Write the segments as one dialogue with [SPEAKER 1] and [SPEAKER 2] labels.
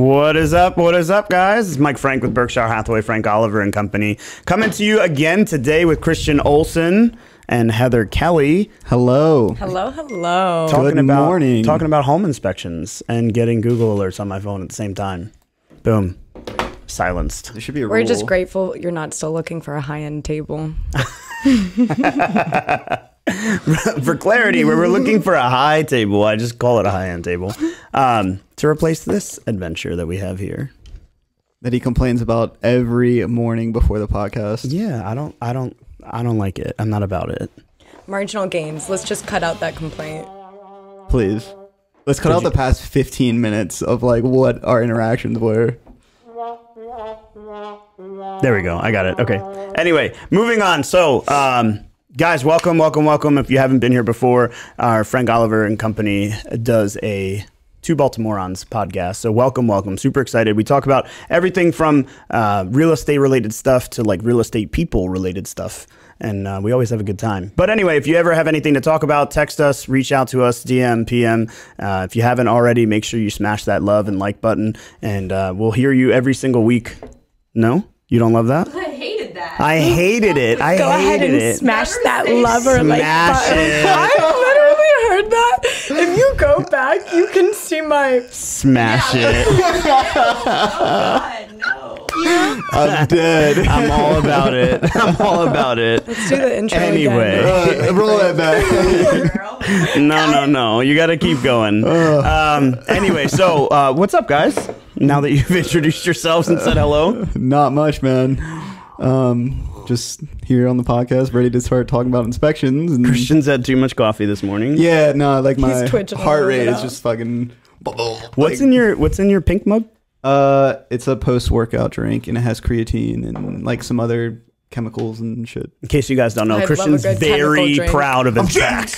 [SPEAKER 1] What is up? What is up, guys? It's Mike Frank with Berkshire Hathaway, Frank Oliver and Company. Coming to you again today with Christian Olson and Heather Kelley.
[SPEAKER 2] Hello.
[SPEAKER 3] Hello, hello.
[SPEAKER 2] Good morning.
[SPEAKER 1] Talking about home inspections and getting Google alerts on my phone at the same time. Boom. Silenced.
[SPEAKER 2] There should be a
[SPEAKER 3] We're
[SPEAKER 2] rule.
[SPEAKER 3] just grateful you're not still looking for a high-end table.
[SPEAKER 1] For clarity, we were looking for a high table. I just call it a high-end table to replace this adventure that we have here.
[SPEAKER 2] That he complains about every morning before the podcast.
[SPEAKER 1] Yeah, I don't like it. I'm not about it.
[SPEAKER 3] Marginal gains. Let's just cut out that complaint.
[SPEAKER 2] Please. Let's cut out the past 15 minutes of like what our interactions were.
[SPEAKER 1] There we go. I got it. Okay. Anyway, moving on. So, guys, welcome. If you haven't been here before, our Frank Oliver and Company does a Two Baltimorons podcast. So welcome. Super excited. We talk about everything from real estate related stuff to like real estate people related stuff. And we always have a good time. But anyway, if you ever have anything to talk about, text us, reach out to us, DM, PM. If you haven't already, make sure you smash that love and like button. And we'll hear you every single week. No? You don't love that?
[SPEAKER 4] I hated that.
[SPEAKER 1] I hated it.
[SPEAKER 3] Go ahead and smash that love or like button.
[SPEAKER 1] it.
[SPEAKER 3] I literally heard that. If you go back, you can see my...
[SPEAKER 1] Smash it.
[SPEAKER 4] Oh, God, no.
[SPEAKER 2] I'm dead.
[SPEAKER 1] I'm all about it.
[SPEAKER 3] Let's do the intro
[SPEAKER 1] Anyway.
[SPEAKER 3] again.
[SPEAKER 2] Roll that back.
[SPEAKER 4] Girl.
[SPEAKER 1] No. You got to keep going. Anyway, so what's up, guys? Now that you've introduced yourselves and said hello.
[SPEAKER 2] Not much, man. Just here on the podcast, ready to start talking about inspections. And
[SPEAKER 1] Christian's had too much coffee this morning.
[SPEAKER 2] yeah, no, like my
[SPEAKER 3] twitching a
[SPEAKER 2] heart
[SPEAKER 3] little
[SPEAKER 2] rate
[SPEAKER 3] bit
[SPEAKER 2] is
[SPEAKER 3] out.
[SPEAKER 2] just fucking.
[SPEAKER 1] What's in your pink mug?
[SPEAKER 2] It's a post-workout drink, and it has creatine and like some other chemicals and shit.
[SPEAKER 1] In case you guys don't know,
[SPEAKER 3] I'd love a
[SPEAKER 1] Christian's
[SPEAKER 3] good
[SPEAKER 1] very
[SPEAKER 3] chemical drink.
[SPEAKER 1] proud of his back.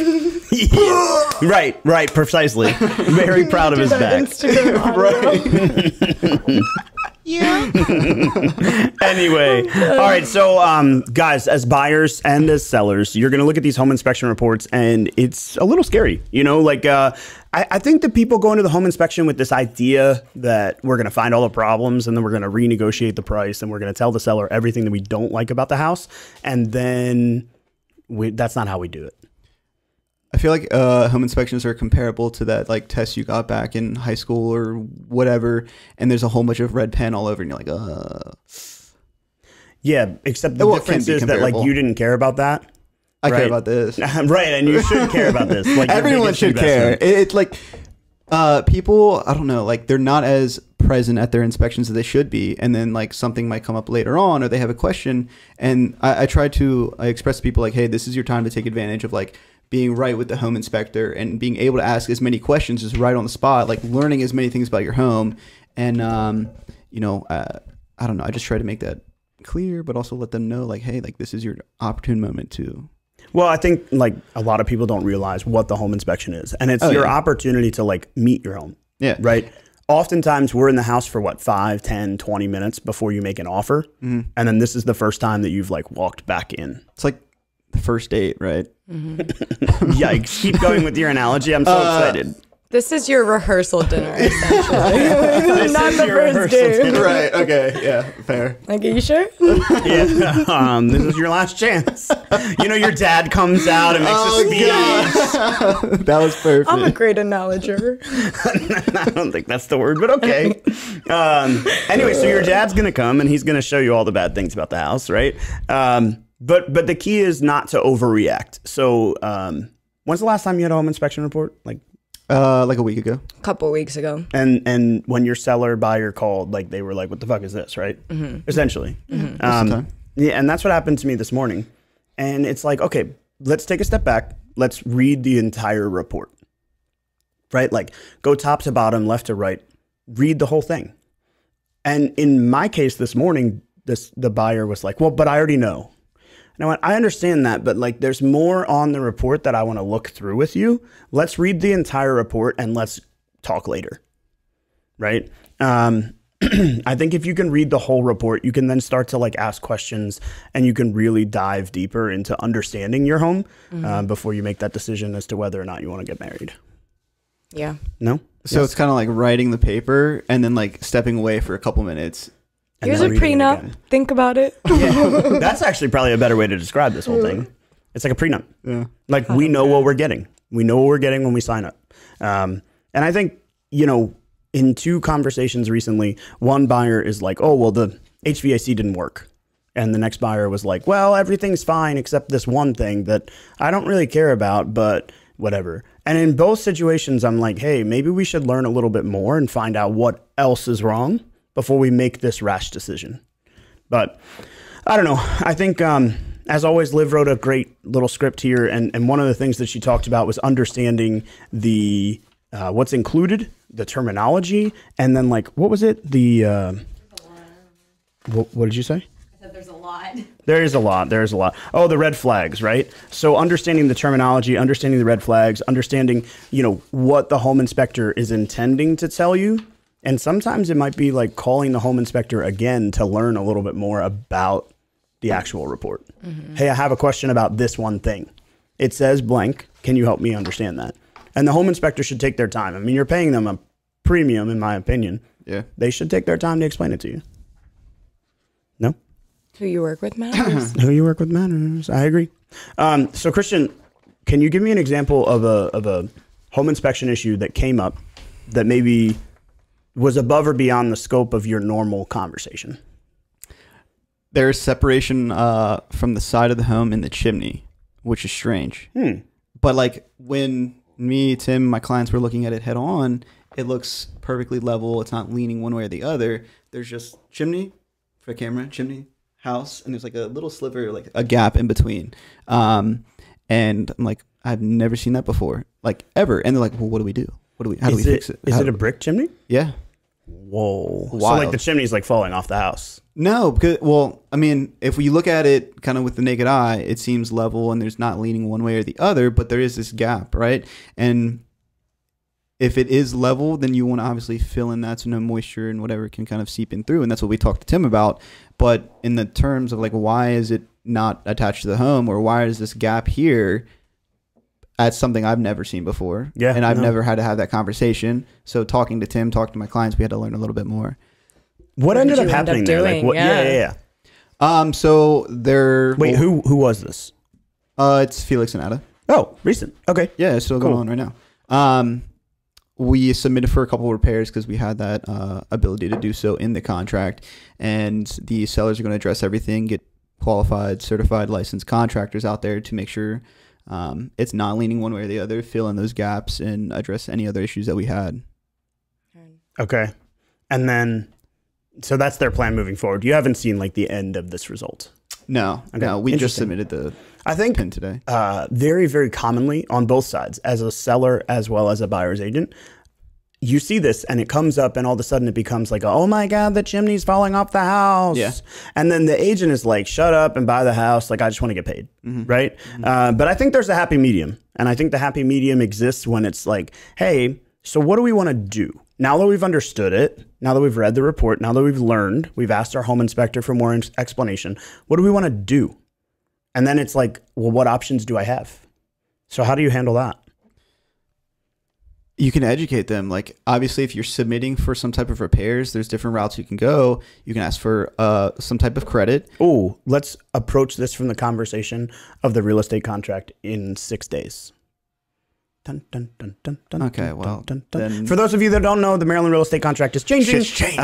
[SPEAKER 1] Yeah. Right, precisely. Very proud of his
[SPEAKER 3] Do that
[SPEAKER 1] back.
[SPEAKER 3] Instagram audio.
[SPEAKER 1] Anyway, all right. So, guys, as buyers and as sellers, you're going to look at these home inspection reports, and it's a little scary. You know, like I think that people go into the home inspection with this idea that we're going to find all the problems, and then we're going to renegotiate the price, and we're going to tell the seller everything that we don't like about the house, and then that's not how we do it.
[SPEAKER 2] I feel like home inspections are comparable to that like test you got back in high school or whatever, and there's a whole bunch of red pen all over, and you're like,
[SPEAKER 1] Yeah, except the
[SPEAKER 2] Well, it
[SPEAKER 1] difference
[SPEAKER 2] can be
[SPEAKER 1] is that like
[SPEAKER 2] comparable.
[SPEAKER 1] you didn't care about that.
[SPEAKER 2] I care
[SPEAKER 1] Right.
[SPEAKER 2] about this.
[SPEAKER 1] Right, and you should care about this. Like your
[SPEAKER 2] Everyone
[SPEAKER 1] biggest
[SPEAKER 2] should care.
[SPEAKER 1] investment.
[SPEAKER 2] It's like people, I don't know, like they're not as present at their inspections as they should be, and then like something might come up later on, or they have a question, and I express to people like, hey, this is your time to take advantage of like being right with the home inspector and being able to ask as many questions as right on the spot, like learning as many things about your home, and I don't know, I just try to make that clear, but also let them know like, hey, like this is your opportune moment to.
[SPEAKER 1] Well, I think like a lot of people don't realize what the home inspection is, and it's your opportunity to like meet your home.
[SPEAKER 2] Yeah.
[SPEAKER 1] Right. Oftentimes we're in the house for what, 5, 10, 20 minutes before you make an offer. And then this is the first time that you've like walked back in.
[SPEAKER 2] It's like the first date, right?
[SPEAKER 1] Yikes. Keep going with your analogy. I'm so excited.
[SPEAKER 3] This is your rehearsal dinner, essentially. Not the
[SPEAKER 1] your
[SPEAKER 3] first
[SPEAKER 1] rehearsal
[SPEAKER 3] date.
[SPEAKER 1] dinner.
[SPEAKER 2] Right. Okay. Yeah. Fair.
[SPEAKER 3] Like, are you sure?
[SPEAKER 1] Yeah. This is your last chance. You know, your dad comes out and makes a speech.
[SPEAKER 2] That was perfect.
[SPEAKER 3] I'm a great analoger.
[SPEAKER 1] I don't think that's the word, but okay. Anyway, so your dad's going to come and he's going to show you all the bad things about the house, right? But the key is not to overreact. So when's the last time you had a home inspection report? Like
[SPEAKER 2] a week ago.
[SPEAKER 3] A couple weeks ago.
[SPEAKER 1] And when your seller buyer called, like they were like, what the fuck is this, right? Essentially.
[SPEAKER 2] Time.
[SPEAKER 1] Yeah, and that's what happened to me this morning. And it's like, okay, let's take a step back. Let's read the entire report, right? Like go top to bottom, left to right, read the whole thing. And in my case this morning, the buyer was like, well, but I already know. And I went, I understand that, but like there's more on the report that I want to look through with you. Let's read the entire report and let's talk later, right? I think if you can read the whole report, you can then start to like ask questions and you can really dive deeper into understanding your home before you make that decision as to whether or not you want to get married.
[SPEAKER 3] Yeah.
[SPEAKER 1] No?
[SPEAKER 2] So it's kind of like writing the paper and then like stepping away for a couple minutes.
[SPEAKER 1] And
[SPEAKER 3] Here's a
[SPEAKER 1] then reading it
[SPEAKER 3] prenup.
[SPEAKER 1] again.
[SPEAKER 3] Think about it.
[SPEAKER 1] Yeah. That's actually probably a better way to describe this whole thing. It's like a prenup.
[SPEAKER 2] Yeah.
[SPEAKER 1] Like we know what we're getting. We know what we're getting when we sign up. And I think, in 2 conversations recently, one buyer is like, oh, well, the HVAC didn't work. And the next buyer was like, well, everything's fine except this one thing that I don't really care about, but whatever. And in both situations, I'm like, hey, maybe we should learn a little bit more and find out what else is wrong before we make this rash decision. But I don't know. I think, as always, Liv wrote a great little script here. And one of the things that she talked about was understanding the what's included, the terminology, and then like, what was it? What did you say?
[SPEAKER 4] I said there's a lot.
[SPEAKER 1] There is a lot. There's a lot. Oh, the red flags, right? So understanding the terminology, understanding the red flags, understanding, what the home inspector is intending to tell you. And sometimes it might be like calling the home inspector again to learn a little bit more about the actual report. Mm-hmm. Hey, I have a question about this one thing. It says blank. Can you help me understand that? And the home inspector should take their time. I mean, you're paying them a premium, in my opinion.
[SPEAKER 2] Yeah.
[SPEAKER 1] They should take their time to explain it to you. No?
[SPEAKER 3] Who you work with matters.
[SPEAKER 1] Who you work with matters. I agree. So, Christian, can you give me an example of a home inspection issue that came up that maybe was above or beyond the scope of your normal conversation?
[SPEAKER 2] There's separation from the side of the home in the chimney, which is strange. But like when me, Tim, my clients were looking at it head on, it looks perfectly level. It's not leaning one way or the other. There's just chimney for camera, chimney, house, and there's like a little sliver, like a gap in between. And I'm like, I've never seen that before, like ever. And they're like, well, what do we do? How do we fix it?
[SPEAKER 1] Is it a brick chimney?
[SPEAKER 2] Yeah.
[SPEAKER 1] Whoa.
[SPEAKER 2] Wild.
[SPEAKER 1] So like the chimney's like falling off the house.
[SPEAKER 2] No, because, well, I mean, if we look at it kind of with the naked eye, it seems level and there's not leaning one way or the other, but there is this gap, right? And if it is level, then you want to obviously fill in that so no moisture and whatever can kind of seep in through. And that's what we talked to Tim about. But in the terms of like, why is it not attached to the home, or why is this gap here? That's something I've never seen before.
[SPEAKER 1] Yeah.
[SPEAKER 2] And I've never had to have that conversation. So talking to Tim, talking to my clients, we had to learn a little bit more.
[SPEAKER 1] What ended up happening there? Like, what, yeah.
[SPEAKER 2] So there.
[SPEAKER 1] Wait, who was this?
[SPEAKER 2] It's Felix and Ada.
[SPEAKER 1] Oh, recent. Okay.
[SPEAKER 2] Yeah, it's still going on right now. We submitted for a couple of repairs because we had that ability to do so in the contract, and the sellers are going to address everything, get qualified, certified, licensed contractors out there to make sure it's not leaning one way or the other, fill in those gaps, and address any other issues that we had.
[SPEAKER 1] Okay. And then, so that's their plan moving forward. You haven't seen like the end of this result.
[SPEAKER 2] No,
[SPEAKER 1] Okay.
[SPEAKER 2] no, we just submitted the
[SPEAKER 1] I think
[SPEAKER 2] pin today.
[SPEAKER 1] very, very commonly on both sides, as a seller as well as a buyer's agent, you see this and it comes up and all of a sudden it becomes like, oh my God, the chimney's falling off the house.
[SPEAKER 2] Yeah.
[SPEAKER 1] And then the agent is like, shut up and buy the house. Like, I just want to get paid. Mm-hmm. Right. Mm-hmm. But I think there's a happy medium. And I think the happy medium exists when it's like, hey, so what do we want to do? Now that we've understood it, now that we've read the report, now that we've learned, we've asked our home inspector for more explanation. What do we want to do? And then it's like, well, what options do I have? So how do you handle that?
[SPEAKER 2] You can educate them. Like, obviously, if you're submitting for some type of repairs, there's different routes you can go. You can ask for some type of credit.
[SPEAKER 1] Oh, let's approach this from the conversation of the real estate contract in 6 days. Dun, dun, dun, dun, dun,
[SPEAKER 2] Okay,
[SPEAKER 1] dun,
[SPEAKER 2] well,
[SPEAKER 1] dun, dun.
[SPEAKER 2] then-
[SPEAKER 1] For those of you that don't know, the Maryland real estate contract is changing.
[SPEAKER 2] Shit's changing.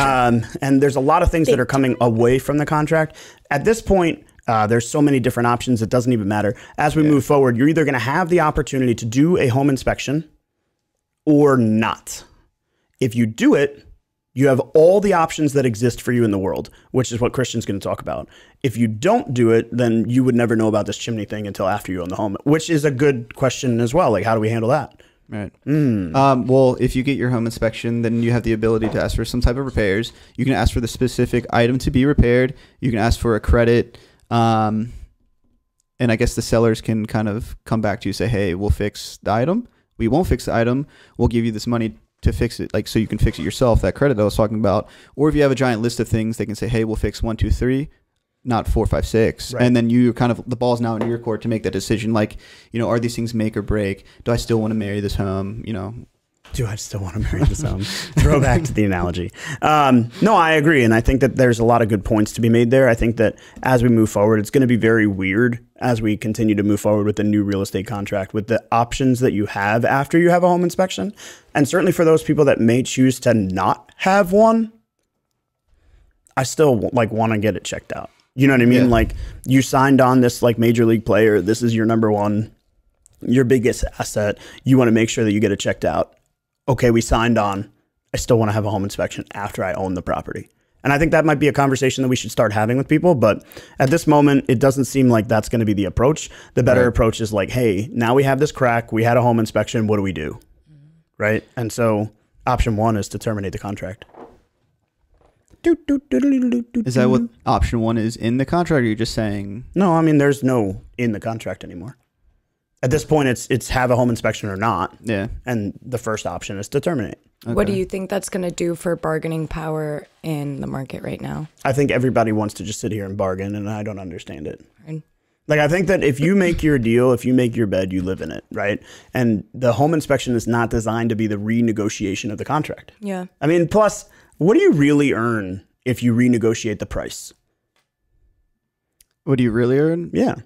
[SPEAKER 1] And there's a lot of things that are coming away from the contract. At this point, there's so many different options, it doesn't even matter. As we move forward, you're either going to have the opportunity to do a home inspection or not. If you do it, you have all the options that exist for you in the world, which is what Christian's going to talk about. If you don't do it, then you would never know about this chimney thing until after you own the home, which is a good question as well. Like, how do we handle that?
[SPEAKER 2] Right. Well, if you get your home inspection, then you have the ability to ask for some type of repairs. You can ask for the specific item to be repaired. You can ask for a credit. And I guess the sellers can kind of come back to you and say, hey, we'll fix the item. We won't fix the item. We'll give you this money to fix it, like, so you can fix it yourself, that credit I was talking about. Or if you have a giant list of things, they can say, hey, we'll fix 1, 2, 3, not 4, 5, 6.
[SPEAKER 1] Right.
[SPEAKER 2] And then you kind of, the ball's now in your court to make that decision. Like, are these things make or break? Do I still want to marry this home?
[SPEAKER 1] Do I still want to marry this home? Throw back to the analogy. No, I agree. And I think that there's a lot of good points to be made there. I think that as we move forward, it's going to be very weird as we continue to move forward with the new real estate contract, with the options that you have after you have a home inspection. And certainly for those people that may choose to not have one, I still like want to get it checked out. You know what I mean?
[SPEAKER 2] Yeah.
[SPEAKER 1] Like you signed on this like major league player. This is your number one, your biggest asset. You want to make sure that you get it checked out. Okay, we signed on. I still want to have a home inspection after I own the property. And I think that might be a conversation that we should start having with people. But at this moment, it doesn't seem like that's going to be the approach. The better approach is like, hey, now we have this crack. We had a home inspection. What do we do? Right? And so option one is to terminate the contract.
[SPEAKER 2] Is that what option one is in the contract, or you're just saying?
[SPEAKER 1] No, I mean, there's no in the contract anymore. At this point, it's have a home inspection or not.
[SPEAKER 2] Yeah.
[SPEAKER 1] And the first option is to terminate.
[SPEAKER 2] Okay.
[SPEAKER 3] What do you think that's going to do for bargaining power in the market right now?
[SPEAKER 1] I think everybody wants to just sit here and bargain, and I don't understand it.
[SPEAKER 3] Right.
[SPEAKER 1] Like, I think that if you make your deal, if you make your bed, you live in it, right? And the home inspection is not designed to be the renegotiation of the contract.
[SPEAKER 3] Yeah.
[SPEAKER 1] I mean, plus, what do you really earn if you renegotiate the price?
[SPEAKER 2] What do you really earn?
[SPEAKER 1] Yeah.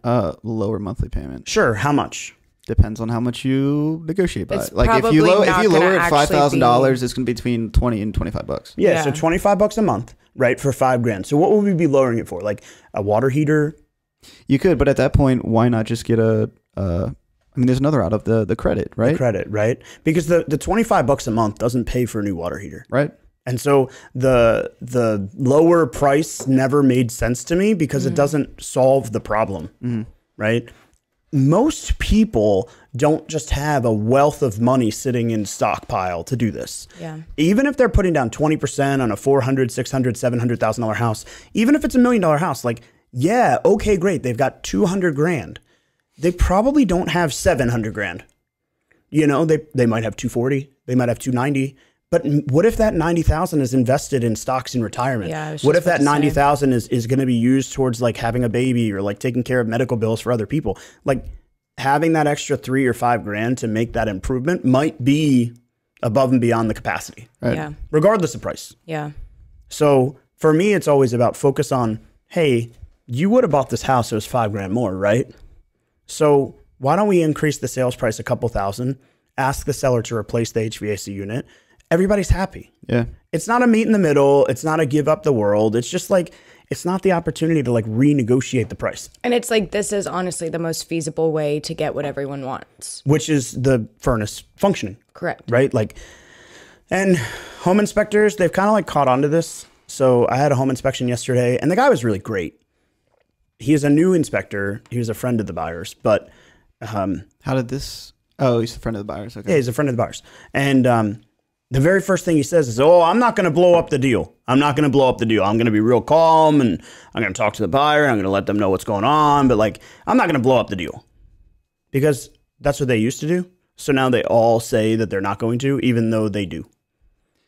[SPEAKER 2] Lower monthly payment.
[SPEAKER 1] Sure. How much?
[SPEAKER 2] Depends on how much you negotiate by.
[SPEAKER 3] It's
[SPEAKER 2] Like if
[SPEAKER 3] probably
[SPEAKER 2] you
[SPEAKER 3] not
[SPEAKER 2] lower
[SPEAKER 3] gonna
[SPEAKER 2] it $5,000, it's gonna be between $20 and $25.
[SPEAKER 1] Yeah,
[SPEAKER 3] Yeah.
[SPEAKER 1] so $25 a month, right, for $5,000. So what would we be lowering it for? Like a water heater?
[SPEAKER 2] You could, but at that point, why not just get a? I mean, there's another out of the credit, right?
[SPEAKER 1] The credit, right? Because the $25 a month doesn't pay for a new water heater.
[SPEAKER 2] Right.
[SPEAKER 1] And so the lower price never made sense to me because it doesn't solve the problem, right? Most people don't just have a wealth of money sitting in stockpile to do this.
[SPEAKER 3] Yeah.
[SPEAKER 1] Even if they're putting down 20% on a $400,000, $600,000, $700,000 house, even if it's $1 million house, like, yeah, okay, great. They've got 200 grand. They probably don't have 700 grand. You know, they might have 240. They might have 290. But what if that 90,000 is invested in stocks in retirement?
[SPEAKER 3] Yeah,
[SPEAKER 1] what if that 90,000 is going to be used towards like having a baby or like taking care of medical bills for other people? Like having that extra $3 or $5 grand to make that improvement might be above and beyond the capacity,
[SPEAKER 2] Right.
[SPEAKER 3] Yeah.
[SPEAKER 1] regardless of price.
[SPEAKER 3] Yeah.
[SPEAKER 1] So for me, it's always about focus on, hey, you would have bought this house, it was $5 grand more, right? So why don't we increase the sales price a couple thousand, ask the seller to replace the HVAC unit. Everybody's happy.
[SPEAKER 2] Yeah.
[SPEAKER 1] It's not a meet in the middle. It's not a give up the world. It's just like, it's not the opportunity to like renegotiate the price,
[SPEAKER 3] And it's like, this is honestly the most feasible way to get what everyone wants.
[SPEAKER 1] which is the furnace functioning,
[SPEAKER 3] Correct.
[SPEAKER 1] right? Like, and home inspectors, they've kind of like caught on to this. So I had a home inspection yesterday and the guy was really great. He is a new inspector. He was a friend of the buyers, but
[SPEAKER 2] How did this? Oh, he's a friend of the buyers. Okay.
[SPEAKER 1] yeah, he's a friend of the buyers. And the very first thing he says is, oh, I'm not going to blow up the deal. I'm not going to blow up the deal. I'm going to be real calm and I'm going to talk to the buyer. I'm going to let them know what's going on. But like, I'm not going to blow up the deal because that's what they used to do. So now they all say that they're not going to, even though they do.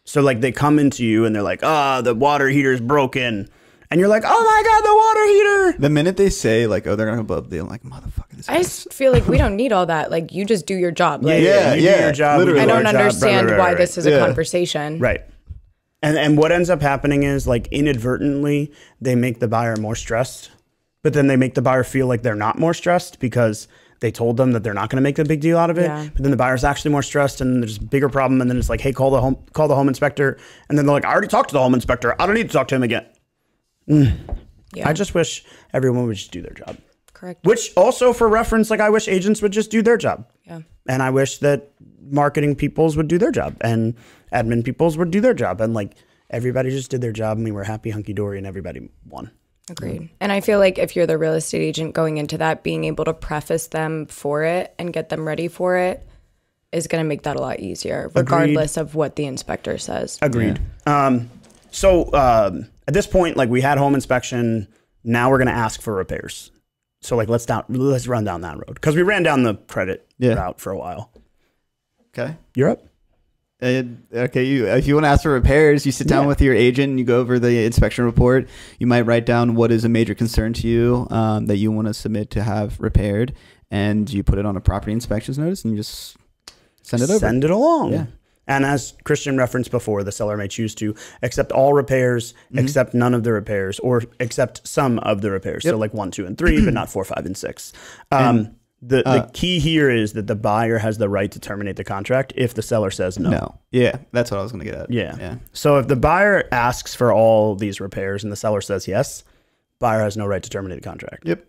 [SPEAKER 1] So like they come into you and they're like, the water heater's broken. And you're like, oh my God, the water heater.
[SPEAKER 2] The minute they say like, oh, they're going to blow up the deal, I'm like, motherfucker, this
[SPEAKER 3] I just feel like we don't need all that. Like, you just do your job. Like,
[SPEAKER 2] Yeah,
[SPEAKER 1] you do
[SPEAKER 2] yeah,
[SPEAKER 1] your job, we
[SPEAKER 2] literally.
[SPEAKER 1] do
[SPEAKER 3] I
[SPEAKER 1] our
[SPEAKER 3] don't
[SPEAKER 1] job,
[SPEAKER 3] understand
[SPEAKER 1] right,
[SPEAKER 3] why
[SPEAKER 1] right.
[SPEAKER 3] this is a
[SPEAKER 2] Yeah.
[SPEAKER 3] conversation.
[SPEAKER 1] Right. And what ends up happening is like inadvertently they make the buyer more stressed, but then they make the buyer feel like they're not more stressed because they told them that they're not going to make a big deal out of it.
[SPEAKER 3] Yeah.
[SPEAKER 1] But then the buyer's actually more stressed and there's a bigger problem. And then it's like, hey, call the home inspector. And then they're like, I already talked to the home inspector. I don't need to talk to him again.
[SPEAKER 3] Yeah.
[SPEAKER 1] I just wish everyone would just do their job.
[SPEAKER 3] Correct.
[SPEAKER 1] Which also for reference, like I wish agents would just do their job.
[SPEAKER 3] Yeah.
[SPEAKER 1] And I wish that marketing peoples would do their job and admin peoples would do their job. And like everybody just did their job and we were happy, hunky dory, and everybody won.
[SPEAKER 3] Agreed. And I feel like if you're the real estate agent going into that, being able to preface them for it and get them ready for it is going to make that a lot easier, regardless of what the inspector says.
[SPEAKER 1] Agreed. So at this point, like we had home inspection. Now we're going to ask for repairs. So like let's run down that road because we ran down the credit route for a while.
[SPEAKER 2] Okay.
[SPEAKER 1] You're up.
[SPEAKER 2] Okay, if you want to ask for repairs, you sit down with your agent and you go over the inspection report. You might write down what is a major concern to you that you want to submit to have repaired, and you put it on a property inspections notice and you just send it over.
[SPEAKER 1] Send it along.
[SPEAKER 2] Yeah.
[SPEAKER 1] And as Christian referenced before, the seller may choose to accept all repairs, accept none of the repairs, or accept some of the repairs. So like 1, 2, and 3, but not 4, 5, and 6. The key here is that the buyer has the right to terminate the contract if the seller says no.
[SPEAKER 2] No. Yeah, that's what I was going to get at.
[SPEAKER 1] Yeah. So if the buyer asks for all these repairs and the seller says yes, buyer has no right to terminate the contract.
[SPEAKER 2] Yep.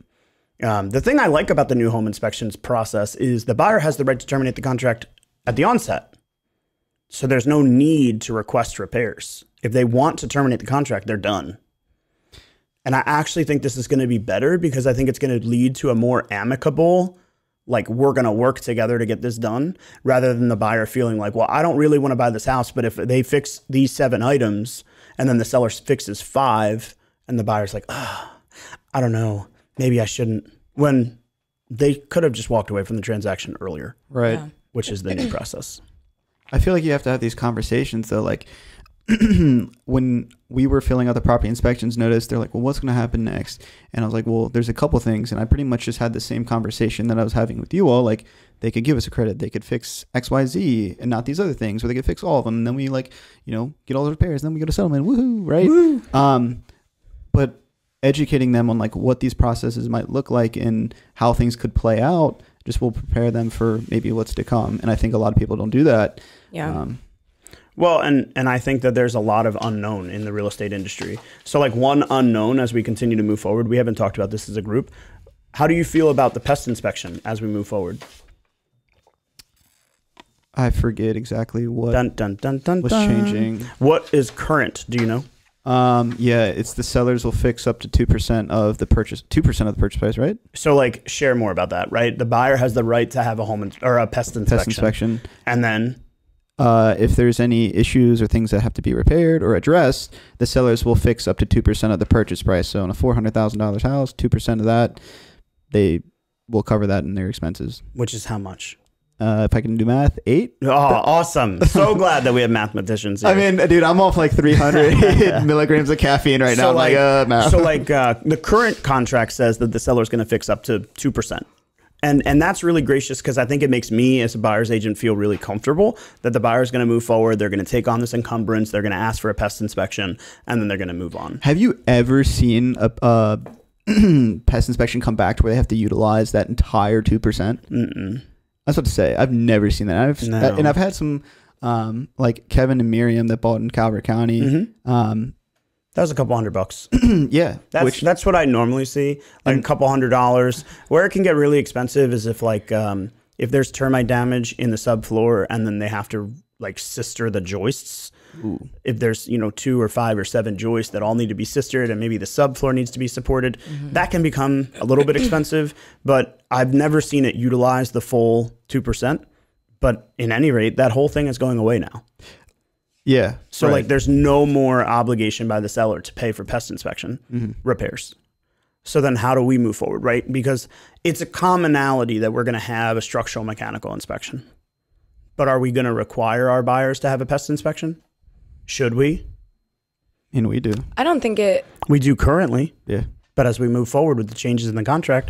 [SPEAKER 1] The thing I like about the new home inspections process is the buyer has the right to terminate the contract at the onset. So there's no need to request repairs. If they want to terminate the contract, they're done. And I actually think this is going to be better because I think it's going to lead to a more amicable, like, we're going to work together to get this done, rather than the buyer feeling like, well, I don't really want to buy this house, but if they fix these 7 items and then the seller fixes 5 and the buyer's like, I don't know, maybe I shouldn't, when they could have just walked away from the transaction earlier.
[SPEAKER 2] Right.
[SPEAKER 3] Yeah.
[SPEAKER 1] Which is the new process.
[SPEAKER 2] I feel like you have to have these conversations though. Like when we were filling out the property inspections notice, they're like, well, what's going to happen next? And I was like, well, there's a couple things. And I pretty much just had the same conversation that I was having with you all. Like, they could give us a credit. They could fix X, Y, Z and not these other things, or they could fix all of them. And then we like, get all the repairs. And then we go to settlement. Woohoo. Right. Woo. But educating them on like what these processes might look like and how things could play out just will prepare them for maybe what's to come. And I think a lot of people don't do that.
[SPEAKER 3] Yeah.
[SPEAKER 1] Well, and I think that there's a lot of unknown in the real estate industry. So like one unknown as we continue to move forward, we haven't talked about this as a group. How do you feel about the pest inspection as we move forward?
[SPEAKER 2] I forget exactly what was
[SPEAKER 1] dun.
[SPEAKER 2] changing.
[SPEAKER 1] What is current? Do you know?
[SPEAKER 2] Yeah, it's the sellers will fix up to 2% of the purchase, 2% of the purchase price, right?
[SPEAKER 1] So like share more about that, right? The buyer has the right to have a or a pest inspection. And then
[SPEAKER 2] if there's any issues or things that have to be repaired or addressed, the sellers will fix up to 2% of the purchase price. So on a $400,000 house, 2% of that, they will cover that in their expenses.
[SPEAKER 1] Which is how much?
[SPEAKER 2] If I can do math, 8.
[SPEAKER 1] Oh, awesome. So glad that we have mathematicians here.
[SPEAKER 2] I mean, dude, I'm off like 300 milligrams of caffeine right now. Math.
[SPEAKER 1] So like the current contract says that the seller is going to fix up to 2%. And that's really gracious because I think it makes me as a buyer's agent feel really comfortable that the buyer is going to move forward. They're going to take on this encumbrance. They're going to ask for a pest inspection and then they're going to move on.
[SPEAKER 2] Have you ever seen a pest inspection come back to where they have to utilize that entire 2%?
[SPEAKER 1] Mm-mm.
[SPEAKER 2] I was about to say, I've never seen that. And I've had some, like Kevin and Miriam that bought in Calvert County.
[SPEAKER 1] Mm-hmm. That was a couple $100.
[SPEAKER 2] Yeah.
[SPEAKER 1] That's what I normally see, like a couple $100. Where it can get really expensive is if like, if there's termite damage in the subfloor and then they have to like sister the joists. Ooh. If there's, 2 or 5 or 7 joists that all need to be sistered and maybe the subfloor needs to be supported, that can become a little bit expensive, but I've never seen it utilize the full 2%. But in any rate, that whole thing is going away now.
[SPEAKER 2] Yeah.
[SPEAKER 1] So like there's no more obligation by the seller to pay for pest inspection repairs. So then how do we move forward, right? Because it's a commonality that we're going to have a structural mechanical inspection. But are we going to require our buyers to have a pest inspection? Should we?
[SPEAKER 2] And we do.
[SPEAKER 3] I don't think it...
[SPEAKER 1] We do currently.
[SPEAKER 2] Yeah.
[SPEAKER 1] But as we move forward with the changes in the contract...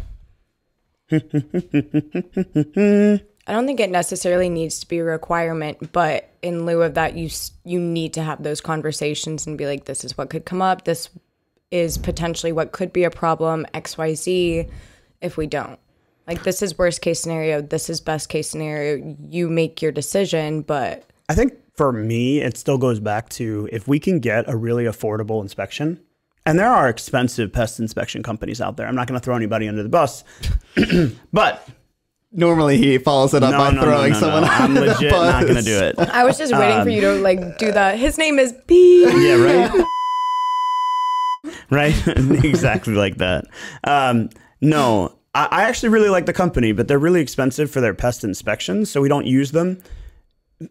[SPEAKER 3] I don't think it necessarily needs to be a requirement, but in lieu of that, you need to have those conversations and be like, this is what could come up. This is potentially what could be a problem, XYZ, if we don't. Like, this is worst case scenario. This is best case scenario. You make your decision, but...
[SPEAKER 1] I think for me, it still goes back to if we can get a really affordable inspection, and there are expensive pest inspection companies out there. I'm not going to throw anybody under the bus, but...
[SPEAKER 2] Normally he follows it up by throwing someone
[SPEAKER 1] I'm legit not going to do it.
[SPEAKER 3] I was just waiting for you to like do that. His name is B.
[SPEAKER 1] Yeah, right? Right? Exactly like that. No, I actually really like the company, but they're really expensive for their pest inspections, so we don't use them.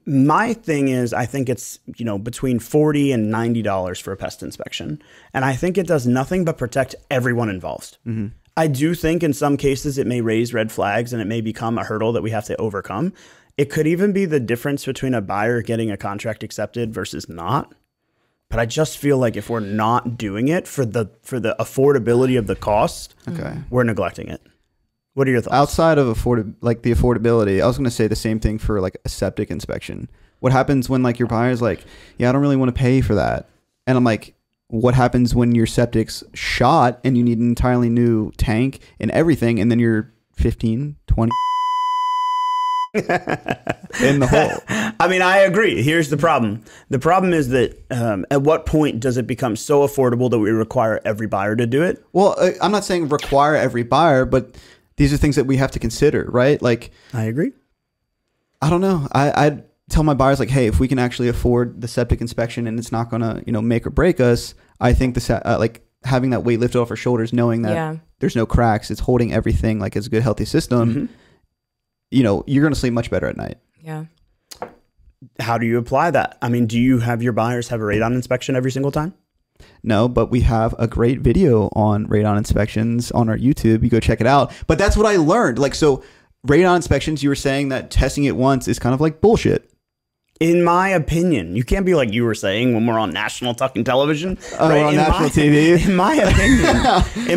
[SPEAKER 1] My thing is, I think it's, between $40 and $90 for a pest inspection. And I think it does nothing but protect everyone involved. Mm-hmm. I do think in some cases it may raise red flags and it may become a hurdle that we have to overcome. It could even be the difference between a buyer getting a contract accepted versus not. But I just feel like if we're not doing it for the affordability of the cost, we're neglecting it. What are your thoughts?
[SPEAKER 2] Outside of the affordability, I was going to say the same thing for like a septic inspection. What happens when like your buyer's like, yeah, I don't really want to pay for that. And I'm like, what happens when your septic's shot and you need an entirely new tank and everything, and then you're 15, 20 in the hole?
[SPEAKER 1] I mean, I agree. Here's the problem. The problem is that at what point does it become so affordable that we require every buyer to do it?
[SPEAKER 2] Well, I'm not saying require every buyer, but these are things that we have to consider, right? Like,
[SPEAKER 1] I agree.
[SPEAKER 2] I don't know. I'd tell my buyers like, hey, if we can actually afford the septic inspection and it's not gonna, make or break us, I think like having that weight lifted off our shoulders, knowing that there's no cracks, it's holding everything like it's a good, healthy system. You're gonna sleep much better at night.
[SPEAKER 3] Yeah.
[SPEAKER 1] How do you apply that? I mean, do you have your buyers have a radon inspection every single time?
[SPEAKER 2] No, but we have a great video on radon inspections on our YouTube. You go check it out. But that's what I learned. Like, so radon inspections, you were saying that testing it once is kind of like bullshit.
[SPEAKER 1] In my opinion, you can't be like you were saying when we're on national fucking television.
[SPEAKER 2] Right? On national TV.
[SPEAKER 1] In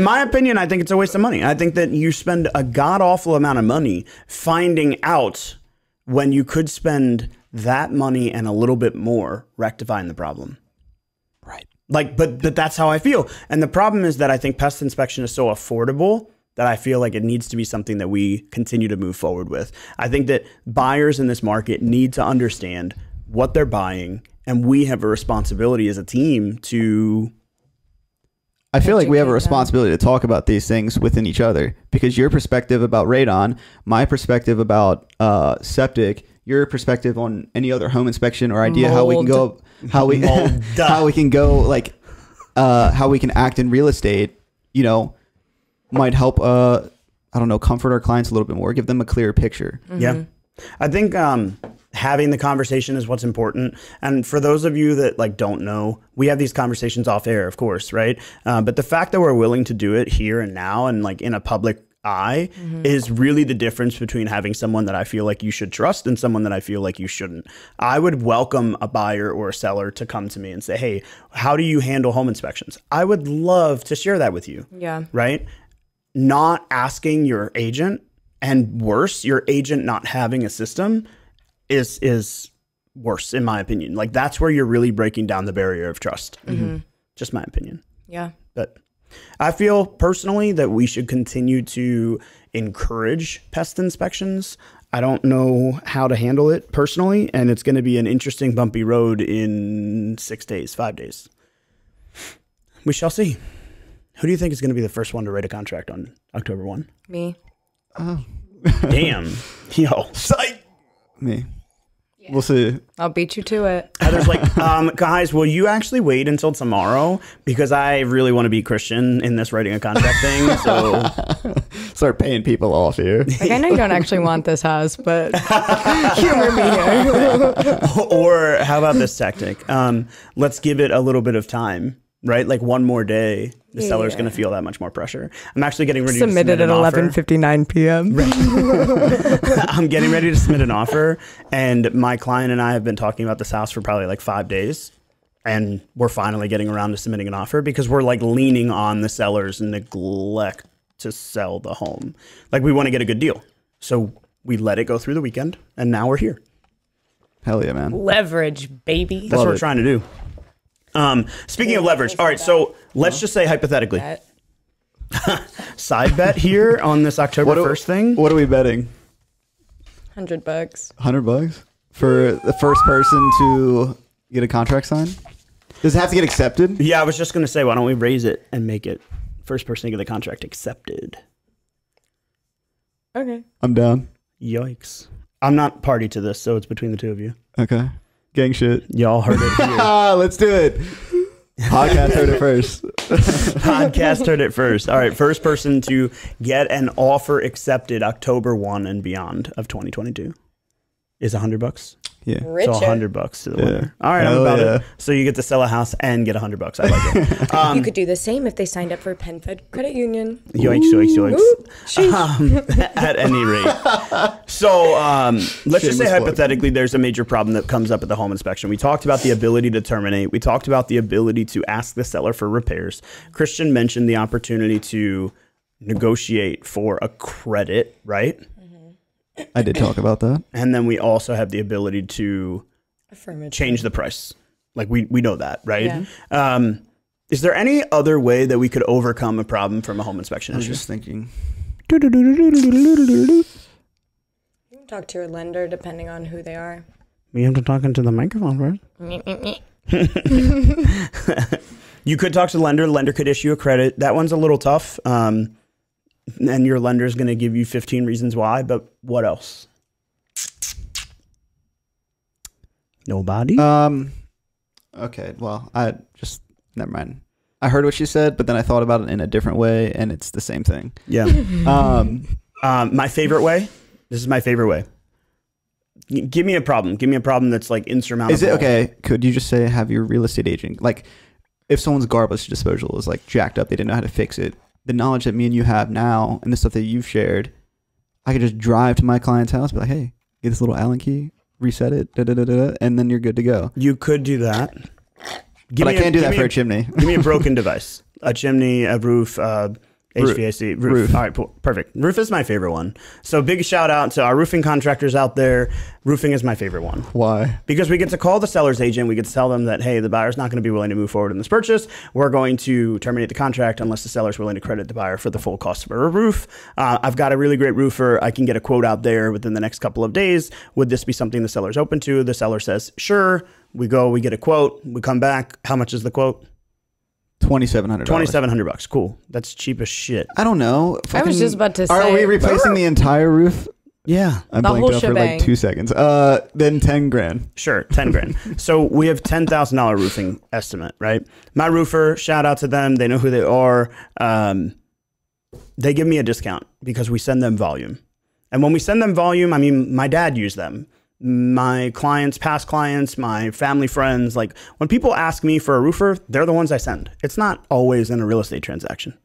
[SPEAKER 1] my opinion, I think it's a waste of money. I think that you spend a god awful amount of money finding out when you could spend that money and a little bit more rectifying the problem.
[SPEAKER 2] Right.
[SPEAKER 1] Like, but that's how I feel. And the problem is that I think pest inspection is so affordable that I feel like it needs to be something that we continue to move forward with. I think that buyers in this market need to understand what they're buying, and we have a responsibility as a team to...
[SPEAKER 2] I feel like we have a responsibility to talk about these things within each other, because your perspective about radon, my perspective about septic, your perspective on any other home inspection or idea how we can go, how we can go, like how we can act in real estate, might help, I don't know, comfort our clients a little bit more, give them a clearer picture.
[SPEAKER 1] Yeah. I think having the conversation is what's important. And for those of you that like don't know, we have these conversations off air, of course, right? But the fact that we're willing to do it here and now and like in a public eye is really the difference between having someone that I feel like you should trust and someone that I feel like you shouldn't. I would welcome a buyer or a seller to come to me and say, hey, how do you handle home inspections? I would love to share that with you.
[SPEAKER 3] Yeah.
[SPEAKER 1] Right? Not asking your agent, and worse, your agent not having a system is worse, in my opinion. Like, that's where you're really breaking down the barrier of trust. Just my opinion.
[SPEAKER 3] Yeah.
[SPEAKER 1] But I feel personally that we should continue to encourage pest inspections. I don't know how to handle it personally, and it's going to be an interesting bumpy road in 6 days, 5 days. We shall see. Who do you think is going to be the first one to write a contract on October 1?
[SPEAKER 3] Me.
[SPEAKER 2] Oh.
[SPEAKER 1] Damn. Yo.
[SPEAKER 2] Psych. Me. Yeah. We'll see.
[SPEAKER 3] I'll beat you to it.
[SPEAKER 1] Heather's like, guys, will you actually wait until tomorrow? Because I really want to be Christian in this writing a contract thing. So
[SPEAKER 2] start paying people off here.
[SPEAKER 3] Like, I know you don't actually want this house, but humor me here.
[SPEAKER 1] Or how about this tactic? Let's give it a little bit of time. Right? Like one more day, the seller's going to feel that much more pressure. I'm actually getting ready to submit at
[SPEAKER 3] 11:59 p.m.
[SPEAKER 1] I'm getting ready to submit an offer, and my client and I have been talking about this house for probably like 5 days, and we're finally getting around to submitting an offer because we're like leaning on the seller's neglect to sell the home. Like, we want to get a good deal. So we let it go through the weekend, and now we're here.
[SPEAKER 2] Hell yeah, man.
[SPEAKER 3] Leverage, baby.
[SPEAKER 1] That's what we're trying to do. Speaking of leverage, all right, so let's just say hypothetically, side bet here on this October 1st thing.
[SPEAKER 2] What are we betting?
[SPEAKER 3] $100.
[SPEAKER 2] $100 for the first person to get a contract signed? Does it have to get accepted?
[SPEAKER 1] Yeah, I was just going to say, why don't we raise it and make it first person to get the contract accepted?
[SPEAKER 3] Okay.
[SPEAKER 2] I'm down.
[SPEAKER 1] Yikes. I'm not party to this, so it's between the two of you.
[SPEAKER 2] Okay. Gang shit.
[SPEAKER 1] Y'all heard it here.
[SPEAKER 2] Let's do it. Podcast heard it first.
[SPEAKER 1] Podcast heard it first. All right. First person to get an offer accepted October 1 and beyond of 2022 is $100.
[SPEAKER 2] Yeah.
[SPEAKER 1] So $100 to the winner. All right. I'm about it. So you get to sell a house and get $100. I like it.
[SPEAKER 3] You could do the same if they signed up for PenFed Credit Union.
[SPEAKER 1] Yikes, yikes, yikes. At any rate. So let's just say hypothetically there's a major problem that comes up at the home inspection. We talked about the ability to terminate. We talked about the ability to ask the seller for repairs. Christian mentioned the opportunity to negotiate for a credit, right?
[SPEAKER 2] I did talk about that.
[SPEAKER 1] And then we also have the ability to
[SPEAKER 3] Affirmative.
[SPEAKER 1] change the price. Like we know that, right?
[SPEAKER 3] Yeah.
[SPEAKER 1] Is there any other way that we could overcome a problem from a home inspection
[SPEAKER 2] I was
[SPEAKER 1] issue?
[SPEAKER 2] just thinking.
[SPEAKER 3] You can talk to your lender depending on who they are.
[SPEAKER 1] We have to talk into the microphone, right? You could talk to the lender. The lender could issue a credit. That one's a little tough. And your lender's going to give you 15 reasons why, but what else? Nobody?
[SPEAKER 2] Okay, well, never mind. I heard what she said, but then I thought about it in a different way, and it's the same thing.
[SPEAKER 1] Yeah. My favorite way. This is my favorite way. Give me a problem. Give me a problem that's like insurmountable.
[SPEAKER 2] Is it okay? Could you just say have your real estate agent, like if someone's garbage disposal is like jacked up, they didn't know how to fix it, the knowledge that me and you have now and the stuff that you've shared, I could just drive to my client's house, be like, hey, get this little Allen key, reset it, and then you're good to go.
[SPEAKER 1] You could do that.
[SPEAKER 2] But I can't do that for a chimney.
[SPEAKER 1] Give me a broken device. A chimney, a roof, HVAC, roof. All right, perfect. Roof is my favorite one. So big shout out to our roofing contractors out there. Roofing is my favorite one.
[SPEAKER 2] Why?
[SPEAKER 1] Because we get to call the seller's agent. We get to tell them that, hey, the buyer's not going to be willing to move forward in this purchase. We're going to terminate the contract unless the seller's willing to credit the buyer for the full cost of a roof. I've got a really great roofer. I can get a quote out there within the next couple of days. Would this be something the seller's open to? The seller says, sure. We go, we get a quote. We come back. How much is the quote?
[SPEAKER 2] $2,700.
[SPEAKER 1] $2,700. Cool. That's cheap as shit.
[SPEAKER 2] I don't know.
[SPEAKER 3] I was just about to say.
[SPEAKER 2] Are we replacing the entire roof?
[SPEAKER 1] Yeah.
[SPEAKER 2] I
[SPEAKER 3] The
[SPEAKER 2] blanked
[SPEAKER 3] whole
[SPEAKER 2] out for like
[SPEAKER 3] shebang.
[SPEAKER 2] 2 seconds. Then 10 grand.
[SPEAKER 1] Sure, 10 grand. So we have $10,000 roofing estimate, right? My roofer, shout out to them. They know who they are. They give me a discount because we send them volume. And when we send them volume, I mean, my dad used them. My clients, past clients, my family friends, like when people ask me for a roofer, they're the ones I send. It's not always in a real estate transaction.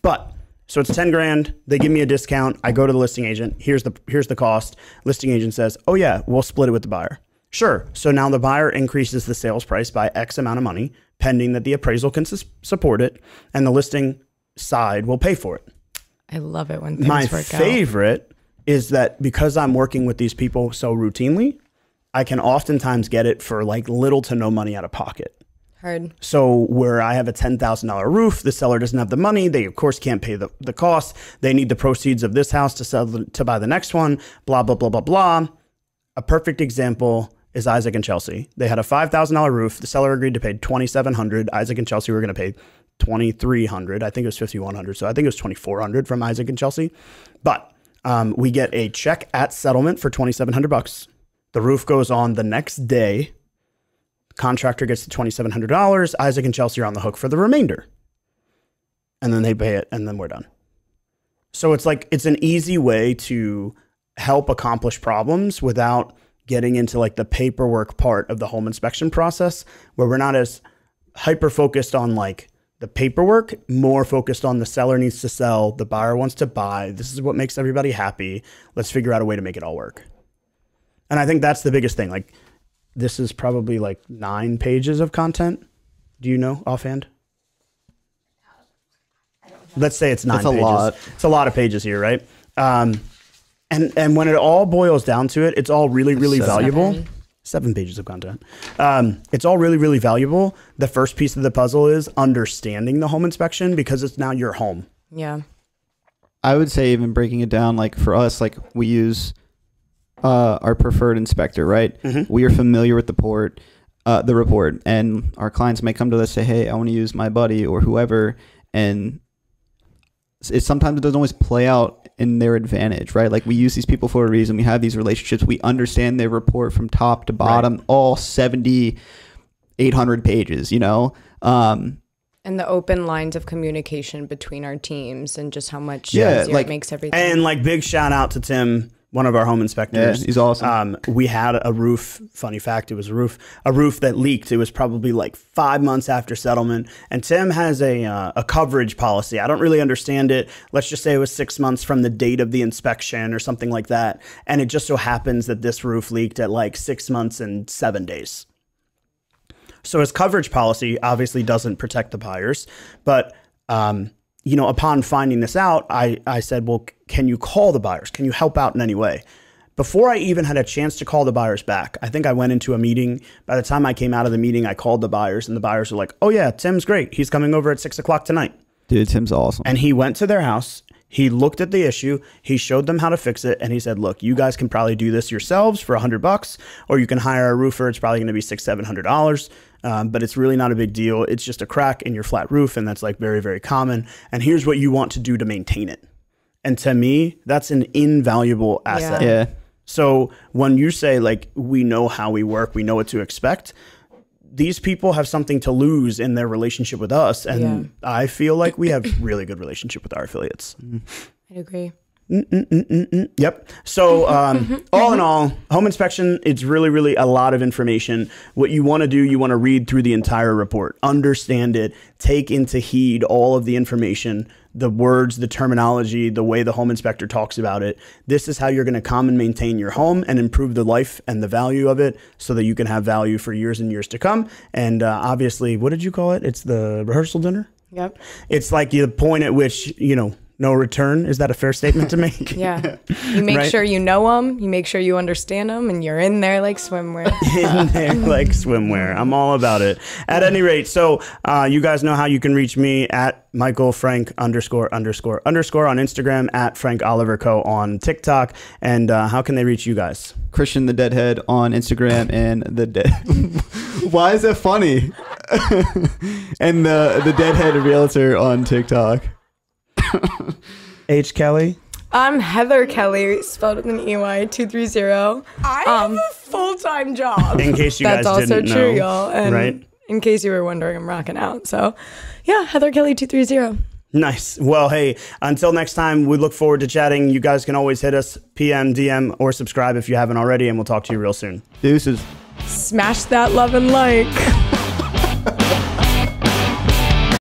[SPEAKER 1] But so it's 10 grand. They give me a discount. I go to the listing agent. Here's the cost. Listing agent says, oh yeah, we'll split it with the buyer. Sure. So now the buyer increases the sales price by X amount of money, pending that the appraisal can support it, and the listing side will pay for it.
[SPEAKER 3] I love it when things
[SPEAKER 1] My
[SPEAKER 3] work out.
[SPEAKER 1] favorite is that because I'm working with these people so routinely, I can oftentimes get it for like little to no money out of pocket.
[SPEAKER 3] Heard.
[SPEAKER 1] So where I have a $10,000 roof, the seller doesn't have the money. They, of course, can't pay the cost. They need the proceeds of this house to buy the next one, blah, blah, blah, blah, blah. A perfect example is Isaac and Chelsea. They had a $5,000 roof. The seller agreed to pay $2,700. Isaac and Chelsea were going to pay $2,300. I think it was $5,100. So I think it was $2,400 from Isaac and Chelsea. But we get a check at settlement for $2,700. The roof goes on the next day. Contractor gets the $2,700. Isaac and Chelsea are on the hook for the remainder. And then they pay it, and then we're done. So it's like, it's an easy way to help accomplish problems without getting into like the paperwork part of the home inspection process, where we're not as hyper focused on like the paperwork, more focused on the seller needs to sell, the buyer wants to buy. This is what makes everybody happy. Let's figure out a way to make it all work. And I think that's the biggest thing. Like, this is probably like 9 pages of content. Do you know offhand? Let's say it's 9
[SPEAKER 2] That's a
[SPEAKER 1] pages.
[SPEAKER 2] lot.
[SPEAKER 1] It's a lot of pages here, right? And when it all boils down to it, it's all really, really valuable. 7 pages of content. It's all really, really valuable. The first piece of the puzzle is understanding the home inspection because it's now your home.
[SPEAKER 3] Yeah.
[SPEAKER 2] I would say even breaking it down, like for us, like we use our preferred inspector, right?
[SPEAKER 1] Mm-hmm.
[SPEAKER 2] We are familiar with the report, and our clients may come to us and say, hey, I want to use my buddy or whoever, and sometimes it doesn't always play out in their advantage, right? Like we use these people for a reason. We have these relationships. We understand their report from top to bottom, right. All 800 pages, you know?
[SPEAKER 3] And the open lines of communication between our teams and just how much easier
[SPEAKER 2] like,
[SPEAKER 3] it makes everything.
[SPEAKER 1] And like big shout out to Tim, one of our home inspectors.
[SPEAKER 2] Yeah, he's awesome.
[SPEAKER 1] We had a roof, funny fact, it was a roof that leaked. It was probably like 5 months after settlement. And Tim has a coverage policy. I don't really understand it. Let's just say it was 6 months from the date of the inspection or something like that. And it just so happens that this roof leaked at like 6 months and 7 days. So his coverage policy obviously doesn't protect the buyers. But, you know, upon finding this out, I said, well, can you call the buyers? Can you help out in any way? before I even had a chance to call the buyers back, I think I went into a meeting. By the time I came out of the meeting, I called the buyers, and the buyers were like, oh yeah, Tim's great. He's coming over at 6 o'clock tonight.
[SPEAKER 2] Dude, Tim's awesome.
[SPEAKER 1] And he went to their house. He looked at the issue. He showed them how to fix it. And he said, look, you guys can probably do this yourselves for $100, or you can hire a roofer. It's probably going to be $600-700. But it's really not a big deal. It's just a crack in your flat roof. And that's like very, very common. And here's what you want to do to maintain it. And to me, that's an invaluable asset.
[SPEAKER 2] Yeah.
[SPEAKER 1] So when you say like, we know how we work, we know what to expect, these people have something to lose in their relationship with us. And I feel like we have really good relationship with our affiliates.
[SPEAKER 3] I agree.
[SPEAKER 1] Yep. So all in all, home inspection, it's really, really a lot of information. What you want to do, you want to read through the entire report, understand it, take into heed all of the information, the words, the terminology, the way the home inspector talks about it. This is how you're going to come and maintain your home and improve the life and the value of it so that you can have value for years and years to come. And obviously, what did you call it? It's the rehearsal dinner?
[SPEAKER 3] Yep.
[SPEAKER 1] It's like the point at which, you know, no return. Is that a fair statement to make?
[SPEAKER 3] Yeah. You make sure you know them. You make sure you understand them, and you're in there like swimwear.
[SPEAKER 1] In there like swimwear. I'm all about it. At any rate, so you guys know how you can reach me at Michael Frank __ on Instagram, at Frank Oliver Co on TikTok. And how can they reach you guys?
[SPEAKER 2] Christian the Deadhead on Instagram and the Dead. Why is that funny? And the Deadhead Realtor on TikTok.
[SPEAKER 1] H. Kelley.
[SPEAKER 3] I'm Heather Kelley, spelled with an EY 230. I have a full-time job.
[SPEAKER 1] In case you guys
[SPEAKER 3] That's also
[SPEAKER 1] didn't
[SPEAKER 3] true,
[SPEAKER 1] know,
[SPEAKER 3] y'all. And
[SPEAKER 1] right?
[SPEAKER 3] in case you were wondering, I'm rocking out. So, yeah, Heather Kelley 230.
[SPEAKER 1] Nice. Well, hey, until next time, we look forward to chatting. You guys can always hit us, PM, DM, or subscribe if you haven't already, and we'll talk to you real soon.
[SPEAKER 2] Deuces.
[SPEAKER 3] Smash that love and like.